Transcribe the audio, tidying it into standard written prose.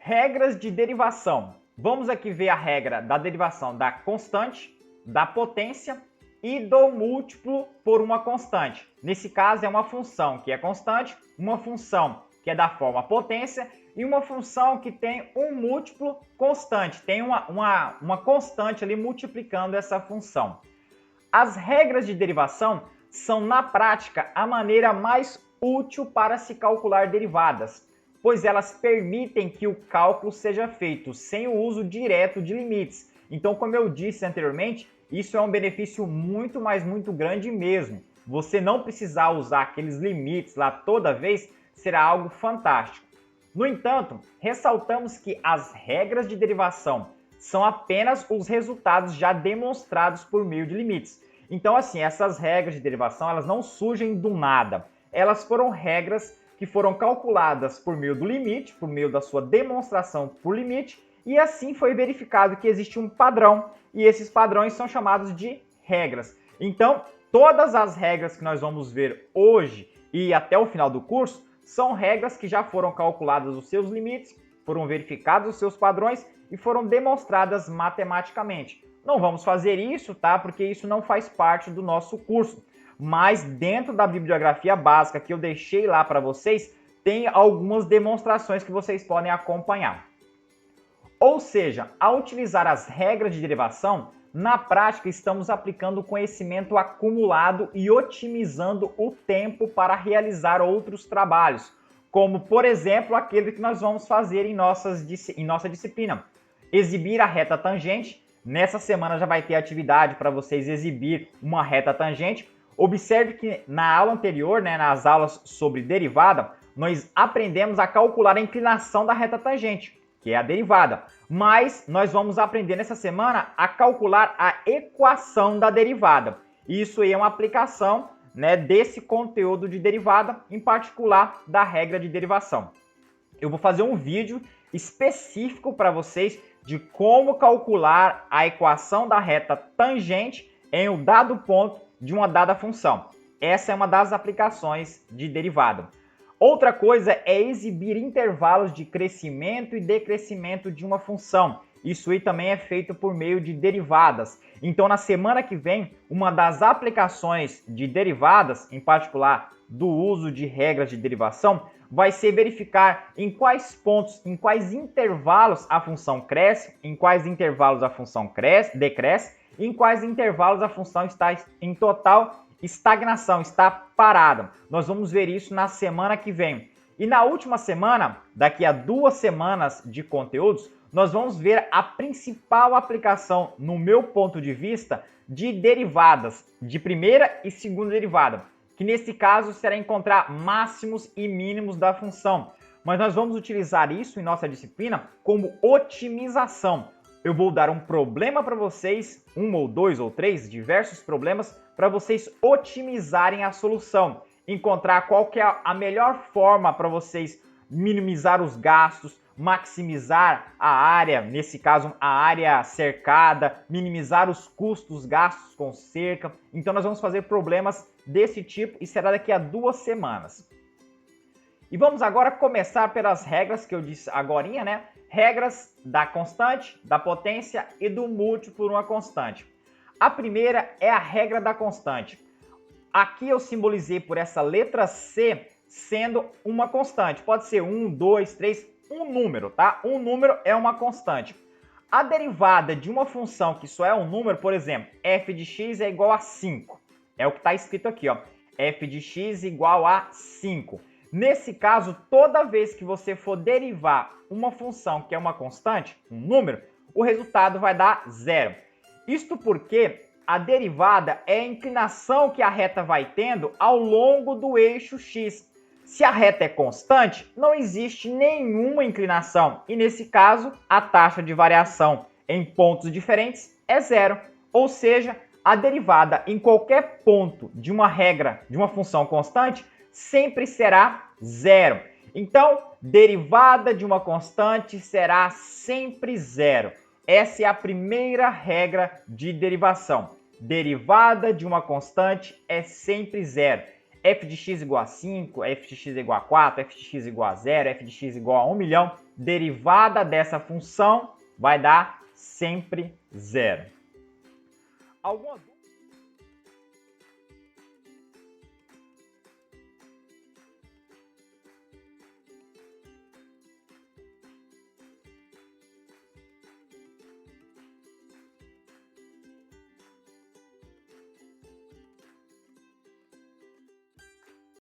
Regras de derivação. Vamos aqui ver a regra da derivação da constante, da potência e do múltiplo por uma constante. Nesse caso é uma função que é constante, uma função que é da forma potência e uma função que tem um múltiplo constante, tem uma constante ali multiplicando essa função. As regras de derivação são, na prática, a maneira mais útil para se calcular derivadas, pois elas permitem que o cálculo seja feito sem o uso direto de limites. Então, como eu disse anteriormente, isso é um benefício muito grande mesmo. Você não precisar usar aqueles limites lá toda vez será algo fantástico. No entanto, ressaltamos que as regras de derivação são apenas os resultados já demonstrados por meio de limites. Então, assim, essas regras de derivação, elas não surgem do nada. Elas foram regras que foram calculadas por meio do limite, por meio da sua demonstração por limite, e assim foi verificado que existe um padrão, e esses padrões são chamados de regras. Então, todas as regras que nós vamos ver hoje e até o final do curso são regras que já foram calculadas os seus limites, foram verificados os seus padrões e foram demonstradas matematicamente. Não vamos fazer isso, tá? Porque isso não faz parte do nosso curso. Mas dentro da bibliografia básica que eu deixei lá para vocês, tem algumas demonstrações que vocês podem acompanhar. Ou seja, ao utilizar as regras de derivação, na prática estamos aplicando o conhecimento acumulado e otimizando o tempo para realizar outros trabalhos, como, por exemplo, aquele que nós vamos fazer em nossa disciplina. Exibir a reta tangente. Nessa semana já vai ter atividade para vocês exibir uma reta tangente. Observe que na aula anterior, nas aulas sobre derivada, nós aprendemos a calcular a inclinação da reta tangente, que é a derivada. Mas nós vamos aprender nessa semana a calcular a equação da derivada. Isso aí é uma aplicação desse conteúdo de derivada, em particular da regra de derivação. Eu vou fazer um vídeo específico para vocês de como calcular a equação da reta tangente em um dado ponto de uma dada função. Essa é uma das aplicações de derivada. Outra coisa é exibir intervalos de crescimento e decrescimento de uma função. Isso aí também é feito por meio de derivadas. Então, na semana que vem, uma das aplicações de derivadas, em particular do uso de regras de derivação, vai ser verificar em quais pontos, em quais intervalos a função cresce, em quais intervalos a função decresce, e em quais intervalos a função está em total estagnação, está parada. Nós vamos ver isso na semana que vem. E na última semana, daqui a 2 semanas de conteúdos, nós vamos ver a principal aplicação, no meu ponto de vista, de derivadas, de primeira e segunda derivada, que nesse caso será encontrar máximos e mínimos da função. Mas nós vamos utilizar isso em nossa disciplina como otimização. Eu vou dar um problema para vocês, 1 ou 2 ou 3, diversos problemas, para vocês otimizarem a solução. Encontrar qual que é a melhor forma para vocês minimizar os gastos, maximizar a área, nesse caso a área cercada, minimizar os custos gastos com cerca. Então nós vamos fazer problemas desse tipo e será daqui a 2 semanas. E vamos agora começar pelas regras que eu disse agorinha, Regras da constante, da potência e do múltiplo por uma constante. A primeira é a regra da constante. Aqui eu simbolizei por essa letra C sendo uma constante. Pode ser 1, 2, 3, um número, tá? Um número é uma constante. A derivada de uma função que só é um número, por exemplo, f de x é igual a 5. É o que está escrito aqui, ó. F de x igual a 5. Nesse caso, toda vez que você for derivar uma função que é uma constante, um número, o resultado vai dar 0. Isto porque a derivada é a inclinação que a reta vai tendo ao longo do eixo x. Se a reta é constante, não existe nenhuma inclinação e, nesse caso, a taxa de variação em pontos diferentes é 0. Ou seja, a derivada em qualquer ponto de uma regra de uma função constante sempre será 0. Então, derivada de uma constante será sempre 0. Essa é a primeira regra de derivação. Derivada de uma constante é sempre 0. f de x igual a 5, f de x igual a 4, f de x igual a 0, f de x igual a 1 milhão, derivada dessa função vai dar sempre 0. Alguma